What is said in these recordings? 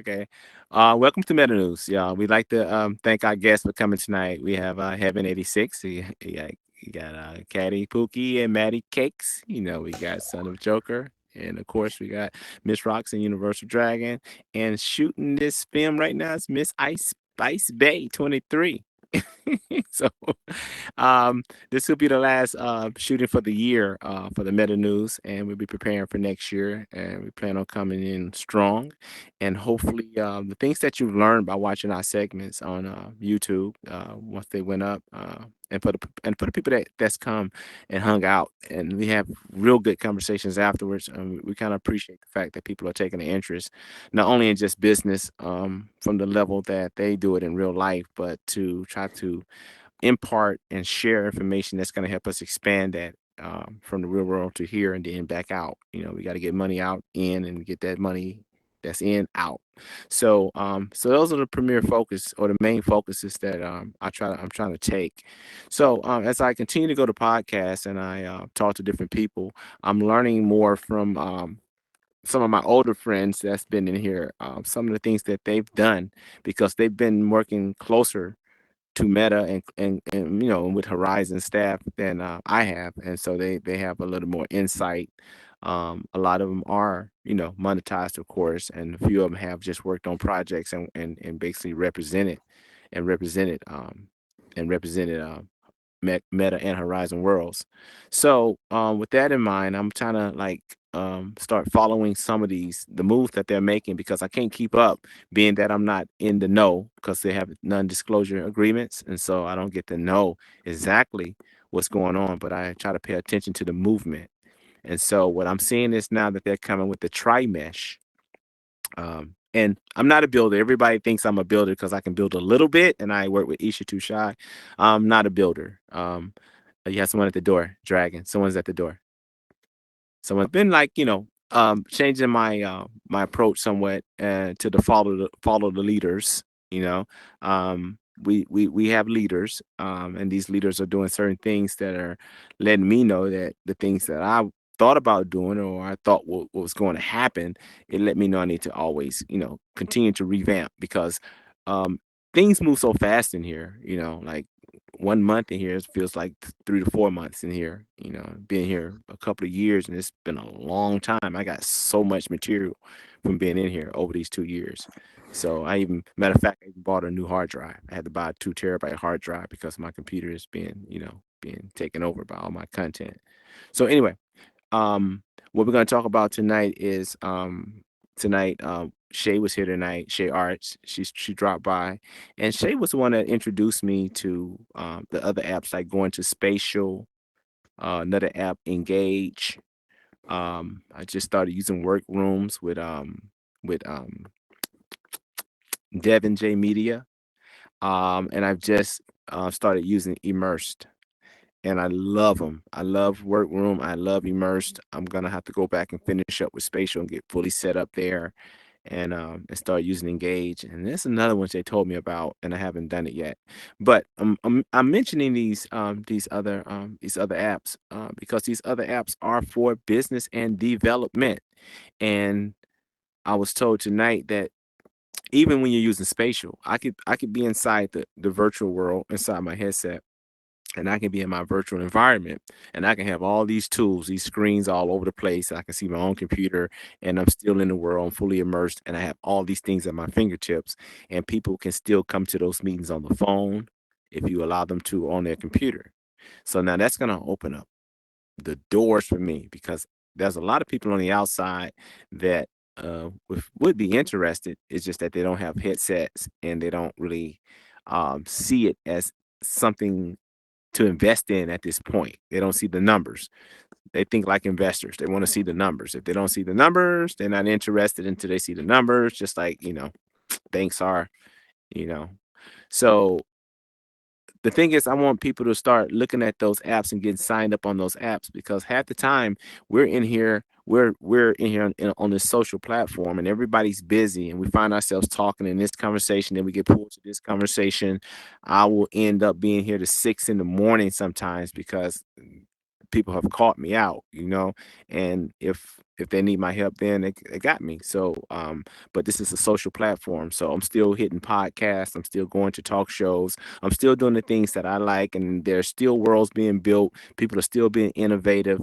Okay. Welcome to Meta News, y'all. We'd like to thank our guests for coming tonight. We have Heaven 86. You got Caddy Pookie and Maddie Cakes. We got Son of Joker. And of course, we got Miss Rocks and Universal Dragon. And shooting this film right now is Miss Ice Bay 23. So um, this will be the last shooting for the year for the Meta News, and we'll be preparing for next year. And we plan on coming in strong, and hopefully the things that you've learned by watching our segments on YouTube once they went up. And for the people that's come and hung out, and we have real good conversations afterwards. We kind of appreciate the fact that people are taking an interest, not only in just business from the level that they do it in real life, but to try to impart and share information that's going to help us expand that from the real world to here and then back out. We got to get money out in and get that money that's in out. So those are the premier focus or the main focuses that I'm trying to take. So as I continue to go to podcasts and I talk to different people, I'm learning more from some of my older friends that's been in here, some of the things that they've done because they've been working closer to Meta and with Horizon staff than I have, and so they have a little more insight. A lot of them are monetized, of course, and a few of them have just worked on projects and basically represented Meta and Horizon Worlds. So with that in mind, I'm trying to start following some of the moves that they're making because I can't keep up, being that I'm not in the know because they have non-disclosure agreements, and so I don't get to know exactly what's going on. But I try to pay attention to the movement, and so what I'm seeing is now that they're coming with the tri mesh. And I'm not a builder. Everybody thinks I'm a builder because I can build a little bit, and I work with Isha Too Shy. I'm not a builder. You have someone at the door, Dragon. Someone's at the door. Someone's been changing my approach somewhat to the follow the leaders. You know, we have leaders, and these leaders are doing certain things that are letting me know that the things that I thought about doing or I thought what was going to happen, it let me know I need to always continue to revamp because um, things move so fast in here. Like 1 month in here feels like 3 to 4 months in here. Been here a couple of years and it's been a long time. I got so much material from being in here over these 2 years. So matter of fact, I even bought a new hard drive. I had to buy a 2 terabyte hard drive because my computer is being taken over by all my content. So anyway, um, what we're going to talk about tonight is tonight. Shay was here tonight. Shay Arts. She dropped by, and Shay was the one that introduced me to the other apps like going to Spatial, another app, Engage. I just started using workrooms with Devin J Media, and I've just started using Immersed. And I love them. I love Workroom. I love Immersed. I'm gonna have to go back and finish up with Spatial and get fully set up there, and start using Engage. And there's another one they told me about, and I haven't done it yet. But I'm mentioning these other apps because these other apps are for business and development. And I was told tonight that even when you're using Spatial, I could be inside the virtual world inside my headset and I can be in my virtual environment and I can have all these tools, these screens all over the place. I can see my own computer and I'm still in the world, I'm fully immersed, and I have all these things at my fingertips. And people can still come to those meetings on the phone if you allow them to on their computer. So now that's going to open up the doors for me because there's a lot of people on the outside that would be interested. It's just that they don't have headsets and they don't really see it as something to invest in at this point. They don't see the numbers. They think like investors. They want to see the numbers. If they don't see the numbers, they're not interested until they see the numbers, just like, banks are, you know. So the thing is, I want people to start looking at those apps and getting signed up on those apps because half the time we're in here on this social platform and everybody's busy and we find ourselves talking in this conversation, then we get pulled to this conversation. I will end up being here to 6 in the morning sometimes because people have caught me out, and if they need my help, then they got me. So, but this is a social platform, so I'm still hitting podcasts, I'm still going to talk shows, I'm still doing the things that I like, and there's still worlds being built. People are still being innovative.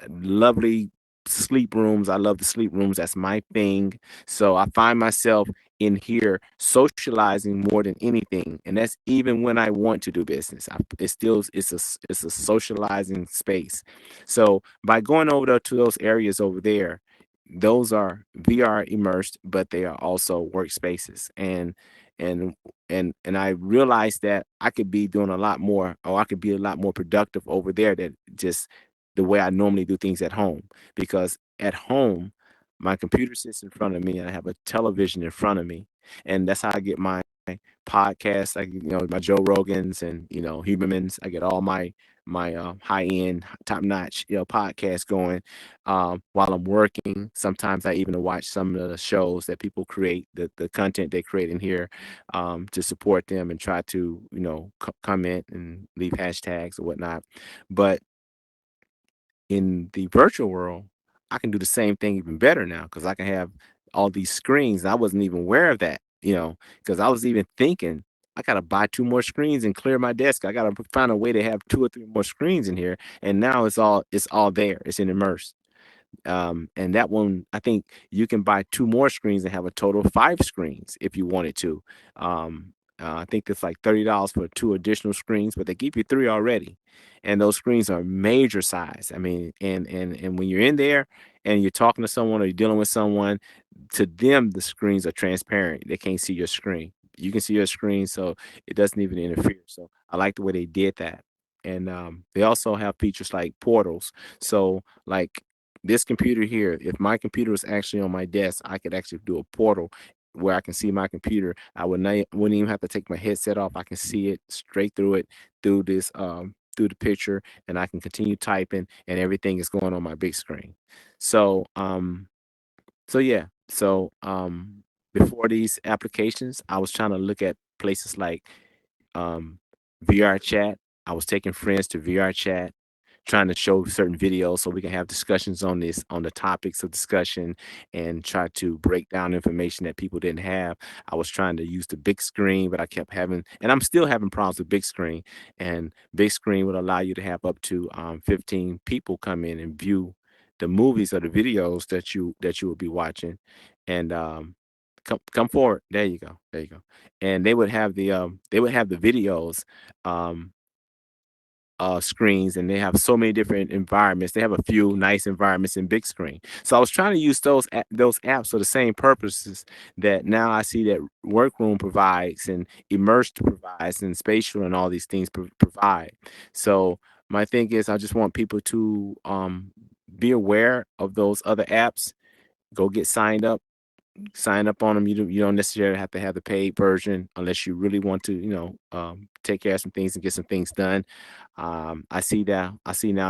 Lovely sleep rooms. I love the sleep rooms. That's my thing. So I find myself in here socializing more than anything, and that's even when I want to do business. It's still it's a socializing space. So by going over to those areas over there, those are VR immersed, but they are also workspaces. And and I realized that I could be doing a lot more, or I could be a lot more productive over there than just the way I normally do things at home. Because at home, my computer sits in front of me, and I have a television in front of me, and that's how I get my podcasts. My Joe Rogans and Hubermans. I get all my high end, top notch podcasts going while I'm working. Sometimes I even watch some of the shows that people create, the content they create in here, to support them and try to comment and leave hashtags or whatnot. But in the virtual world, I can do the same thing even better now because I can have all these screens. I wasn't even aware of that, because I was even thinking I gotta buy two more screens and clear my desk. I gotta find a way to have two or three more screens in here. And now it's all there. It's in immerse. And that one, I think you can buy two more screens and have a total of five screens if you wanted to. I think it's like $30 for two additional screens, but they give you three already, and those screens are major size. I mean, and when you're in there and you're talking to someone or you're dealing with someone, to them the screens are transparent. They can't see your screen. You can see your screen, so it doesn't even interfere. So I like the way they did that. And they also have features like portals. So like this computer here, if my computer was actually on my desk, I could actually do a portal where I can see my computer. I wouldn't even have to take my headset off. I can see it straight through it, through the picture, and I can continue typing, and everything is going on my big screen. So yeah. So before these applications, I was trying to look at places like um VR chat. I was taking friends to VR chat, trying to show certain videos so we can have discussions on the topics of discussion, and try to break down information that people didn't have. I was trying to use the big screen, but I kept having, and I'm still having problems with big screen. And big screen would allow you to have up to 15 people come in and view the movies or the videos that you would be watching. And come forward. There you go. There you go. And they would have the videos um screens, and they have so many different environments. They have a few nice environments in big screen. So I was trying to use those apps for the same purposes that now I see that Workroom provides, and Immersed provides, and Spatial and all these things provide. So my thing is, I just want people to be aware of those other apps. Go get sign up on them. You don't necessarily have to have the paid version unless you really want to, take care of some things and get some things done. I see now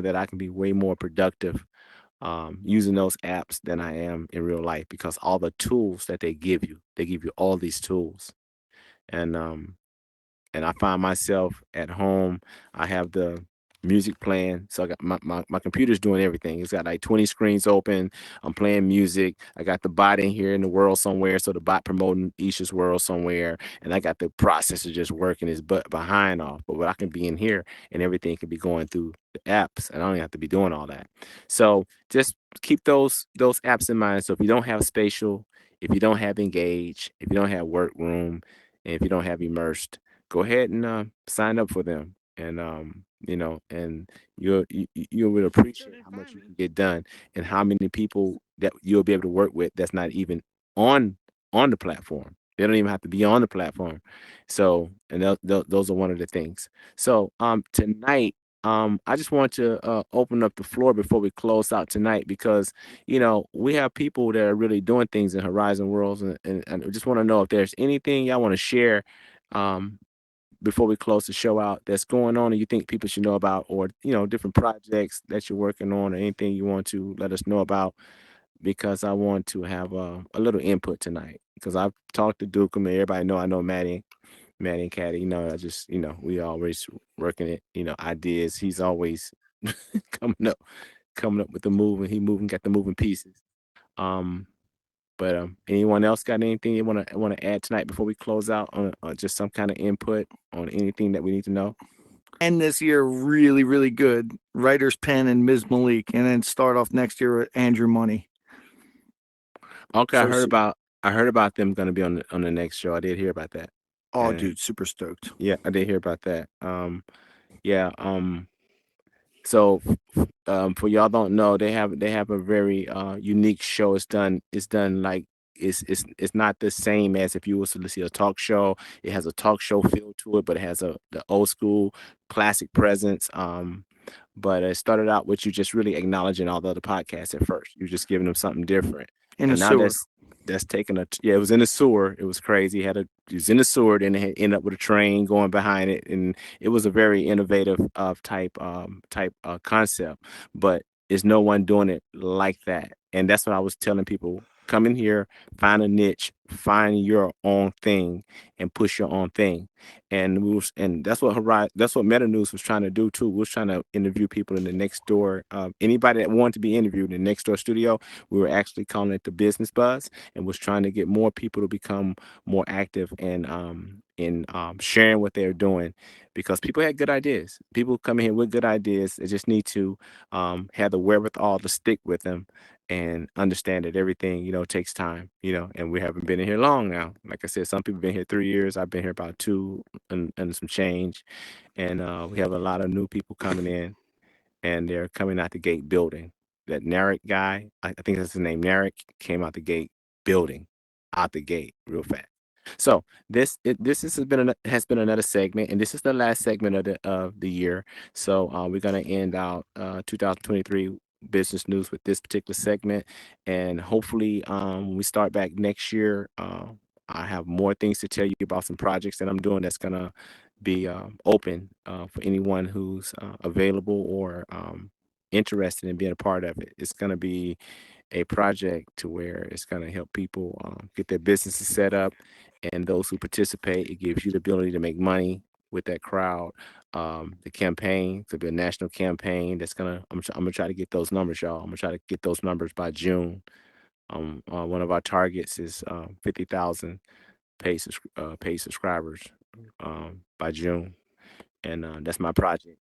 that I can be way more productive using those apps than I am in real life, because all the tools that they give you all these tools. And I find myself at home. I have the music playing. So I got my computer's doing everything. It's got like 20 screens open. I'm playing music. I got the bot in here in the world somewhere. So the bot promoting Isha's world somewhere. And I got the processor just working his butt behind off. But I can be in here and everything can be going through the apps. And I don't even have to be doing all that. So just keep those apps in mind. So if you don't have Spatial, if you don't have Engage, if you don't have Workroom, and if you don't have Immersed, go ahead and sign up for them. And and you will appreciate how much you can get done, and how many people that you'll be able to work with that's not even on the platform. They don't even have to be on the platform. So, and those are one of the things. So tonight, I just want to open up the floor before we close out tonight, because we have people that are really doing things in Horizon Worlds, and I just want to know if there's anything y'all want to share um, before we close the show out, that's going on and you think people should know about, or different projects that you're working on, or anything you want to let us know about, because I want to have a little input tonight, because I've talked to Duke and everybody know I know Maddie and Caddy. I just we always working it, ideas. He's always coming up coming up with the move, and he moving got the moving pieces. Um, but anyone else got anything you want to add tonight before we close out on just some kind of input on anything that we need to know? End this year really, really good. Writer's Pen and Ms. Malik, and then start off next year with Andrew Money. Okay, So, I heard about them going to be on the next show. I did hear about that, oh, and dude, super stoked. yeah, I did hear about that. Yeah. So, for y'all don't know, they have a very unique show. It's done like it's not the same as if you was to see a talk show. It has a talk show feel to it, but it has the old school classic presence. But it started out with you just really acknowledging all the other podcasts at first. You just giving them something different, In the and now sewer. that's taken a yeah. It was in the sewer. It was crazy. It was in the sewer, and it had ended up with a train going behind it, and it was a very innovative type concept, but there's no one doing it like that. And that's what I was telling people. Come in here, find a niche, find your own thing, and push your own thing. And that's what Meta News was trying to do too. We was trying to interview people in the next door. Anybody that wanted to be interviewed in the next door studio, we were actually calling it the business buzz, and was trying to get more people to become more active and in sharing what they're doing, because people had good ideas. People come in here with good ideas. They just need to have the wherewithal to stick with them and understand that everything takes time. And we haven't been in here long now. Like I said, some people been here 3 years. I've been here about two and some change, and we have a lot of new people coming in, and they're coming out the gate building. That Narek guy, I think that's his name. Narek came out the gate building, out the gate real fast. So has been another segment, and this is the last segment of the year. So we're gonna end out 2023 business news with this particular segment, and hopefully when we start back next year, I have more things to tell you about some projects that I'm doing that's gonna be open for anyone who's available or interested in being a part of it. It's going to be a project to where it's going to help people get their businesses set up, and those who participate, it gives you the ability to make money with that crowd. The campaign could be a national campaign that's I'm gonna try to get those numbers, y'all. I'm gonna try to get those numbers by June. One of our targets is 50,000 paid subscribers by June, and that's my project.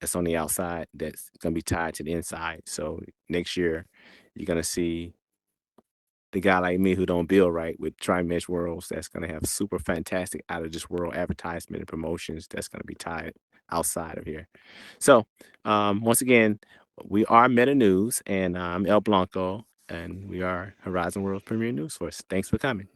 That's on the outside. That's gonna be tied to the inside. So next year, you're gonna see the guy like me who don't build right with Tri-Mesh Worlds. That's gonna have super fantastic out of this world advertisement and promotions. That's gonna be tied outside of here. So once again, we are Meta News, and I'm El Blanco, and we are Horizon World's premier news source. Thanks for coming.